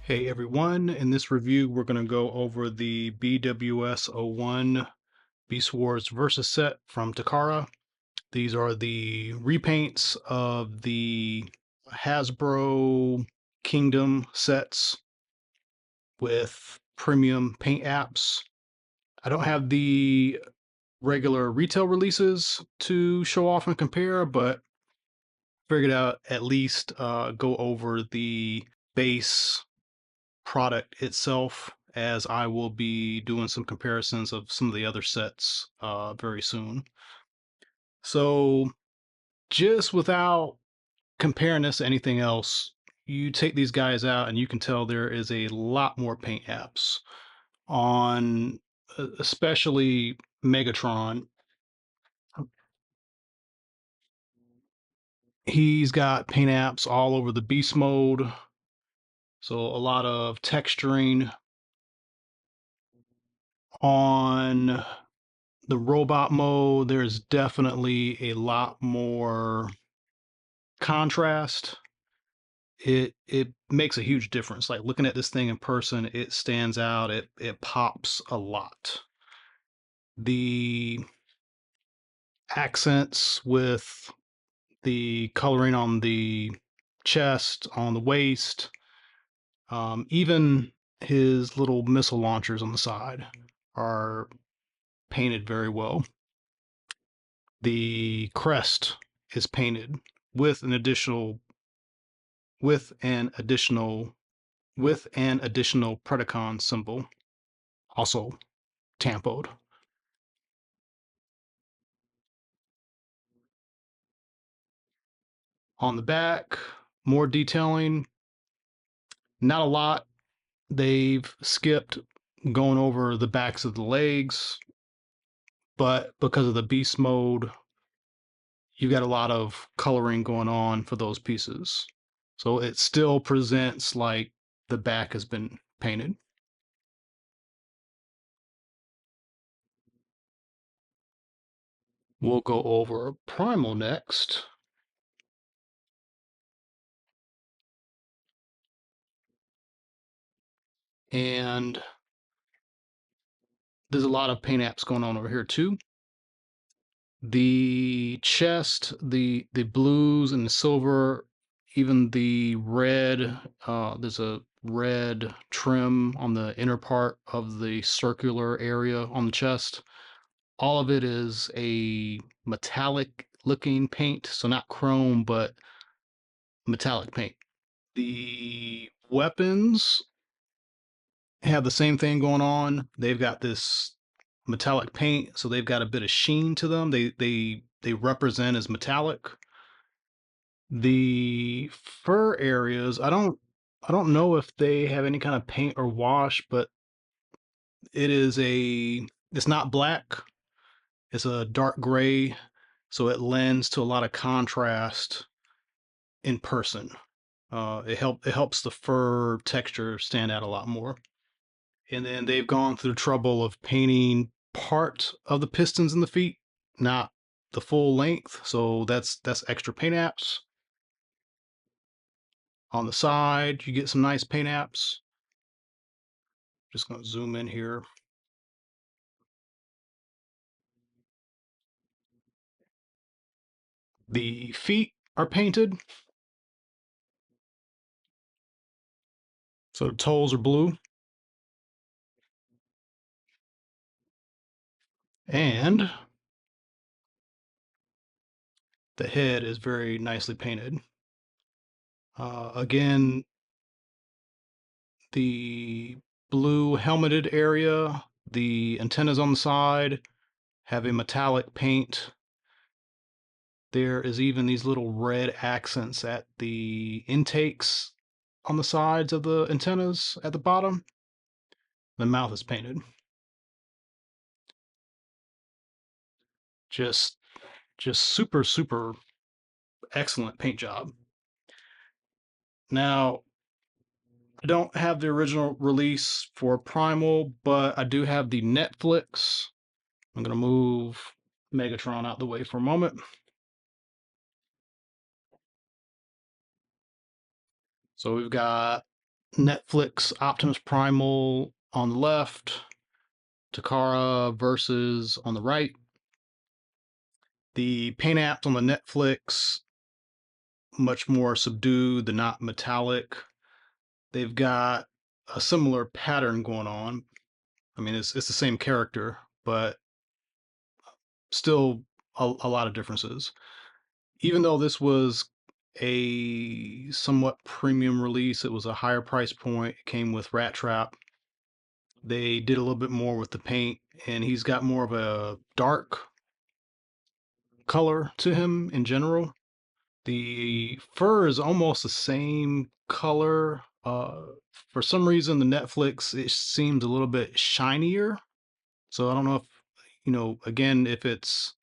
Hey everyone, in this review we're going to go over the BWS-01 Beast Wars Versus set from Takara. These are the repaints of the Hasbro Kingdom sets with premium paint apps. I don't have the regular retail releases to show off and compare, but figured out at least go over the base product itself, as I will be doing some comparisons of some of the other sets very soon. So just without comparing this to anything else, you take these guys out and you can tell there is a lot more paint apps on, especially Megatron. He's got paint apps all over the beast mode, so a lot of texturing on the robot mode. There's definitely a lot more contrast. It makes a huge difference. Like looking at this thing in person, it stands out. It pops a lot. The accents with the coloring on the chest, on the waist, even his little missile launchers on the side are painted very well. The crest is painted with an additional with an additional Predacon symbol, also tampoed. On the back, more detailing, not a lot. They've skipped going over the backs of the legs, but because of the beast mode, you got a lot of coloring going on for those pieces. So it still presents like the back has been painted. We'll go over Primal next. And there's a lot of paint apps going on over here too. The chest, the blues and the silver, even the red, there's a red trim on the inner part of the circular area on the chest. All of it is a metallic looking paint, so not chrome, but metallic paint. The weapons have the same thing going on. They've got this metallic paint, so they've got a bit of sheen to them. They represent as metallic. The fur areas, I don't know if they have any kind of paint or wash, but it's not black. It's a dark gray, so it lends to a lot of contrast in person. It helps the fur texture stand out a lot more. And then they've gone through the trouble of painting part of the pistons in the feet, not the full length. So that's extra paint apps. On the side, you get some nice paint apps. Just going to zoom in here. The feet are painted. So the toes are blue. And the head is very nicely painted. Again, the blue helmeted area, the antennas on the side have a metallic paint. There is even these little red accents at the intakes on the sides of the antennas at the bottom. The mouth is painted. Just just super, super excellent paint job. Now, I don't have the original release for Primal, but I do have the Netflix. I'm going to move Megatron out the way for a moment. So we've got Netflix Optimus Primal on the left, Takara versus on the right. The paint apps on the Netflix much more subdued, they're not metallic. They've got a similar pattern going on. I mean, it's the same character, but still a lot of differences. Even though this was a somewhat premium release, it was a higher price point. It came with Rat Trap. They did a little bit more with the paint, and he's got more of a dark color to him in general. The fur is almost the same color. For some reason, the Netflix, it seems a little bit shinier. So I don't know if, again, if it's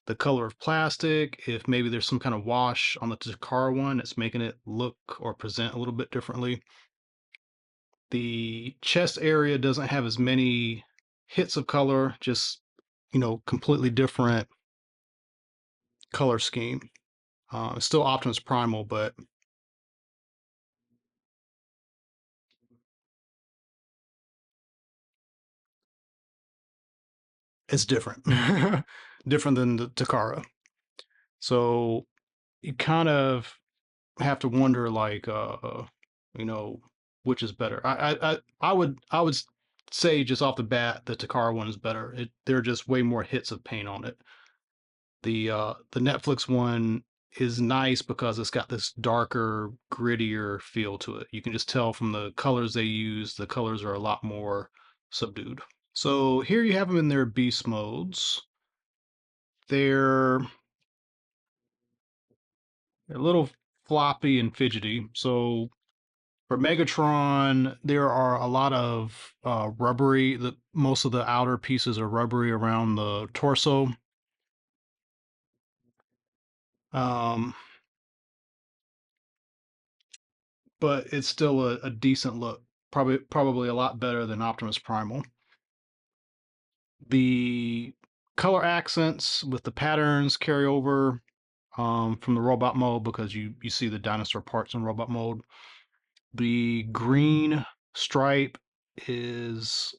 the color of plastic, if maybe there's some kind of wash on the Takara one that's making it look or present a little bit differently. The chest area doesn't have as many hits of color, just, completely different color scheme. It's still Optimus Primal, but it's different. Different than the Takara. So you kind of have to wonder, like, you know, which is better. I would say just off the bat the Takara one is better. There are just way more hits of paint on it. The Netflix one is nice because it's got this darker, grittier feel to it. You can just tell from the colors they use, the colors are a lot more subdued. So here you have them in their beast modes. They're a little floppy and fidgety. So for Megatron, there are a lot of rubbery. Most of the outer pieces are rubbery around the torso. Um, but it's still a decent look. Probably a lot better than Optimus Primal. The color accents with the patterns carry over from the robot mode because you see the dinosaur parts in robot mode. The green stripe is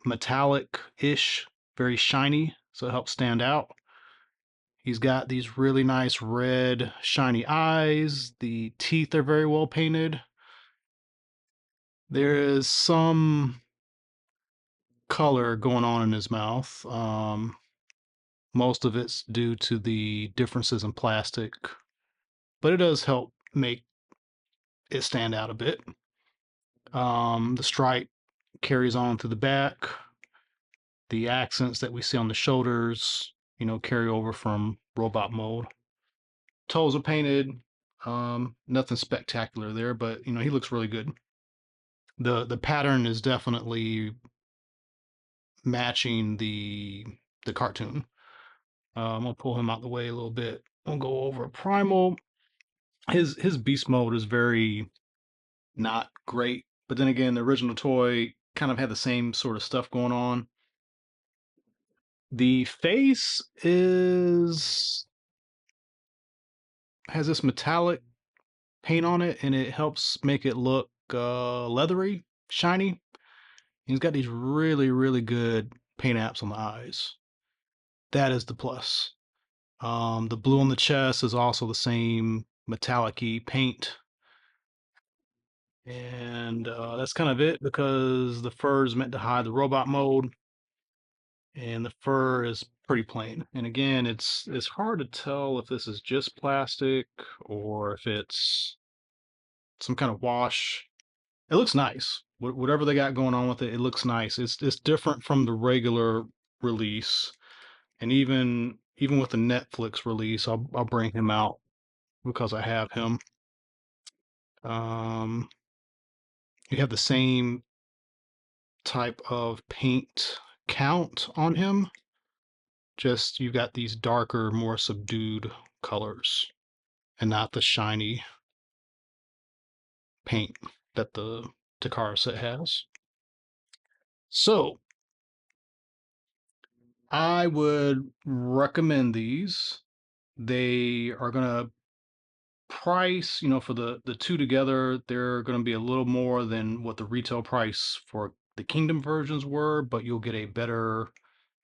metallic-ish, very shiny, so it helps stand out. He's got these really nice red, shiny eyes. The teeth are very well painted. There is some color going on in his mouth. Most of it's due to the differences in plastic, but it does help make it stand out a bit. The stripe carries on through the back. The accents that we see on the shoulders, carry over from robot mode. Toes are painted. Nothing spectacular there, but he looks really good. The pattern is definitely matching the cartoon. I'm gonna pull him out the way a little bit. I'll go over Primal. His beast mode is very not great, but then again, the original toy kind of had the same sort of stuff going on. The face is has this metallic paint on it, and it helps make it look leathery, shiny. He's got these really, really good paint apps on the eyes. That is the plus. The blue on the chest is also the same metallic-y paint. And that's kind of it because the fur is meant to hide the robot mode, and the fur is pretty plain. And again, it's hard to tell if this is just plastic or if it's some kind of wash. It looks nice. Whatever they got going on with it, it looks nice. It's different from the regular release, and even with the Netflix release, I'll bring him out because I have him. Um, you have the same type of paint count on him. Just you've got these darker, more subdued colors, and not the shiny paint that the Takara set has. So I would recommend these. They are going to price, for the two together, they're going to be a little more than what the retail price for the Kingdom versions were, but you'll get a better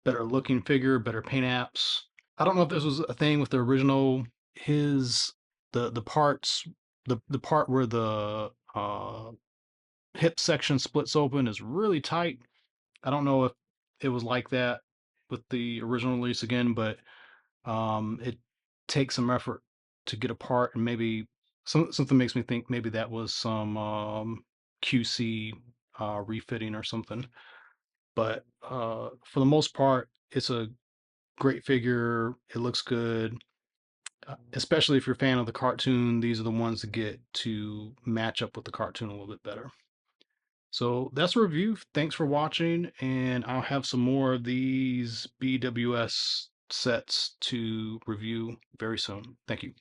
looking figure, better paint apps. I don't know if this was a thing with the original. His the parts the part where the hip section splits open is really tight. I don't know if it was like that with the original release again, but it takes some effort to get apart, and maybe something makes me think maybe that was some QC refitting or something. But for the most part, it's a great figure. It looks good, especially if you're a fan of the cartoon. These are the ones that get to match up with the cartoon a little bit better. So that's a review. Thanks for watching, and I'll have some more of these BWS sets to review very soon. Thank you.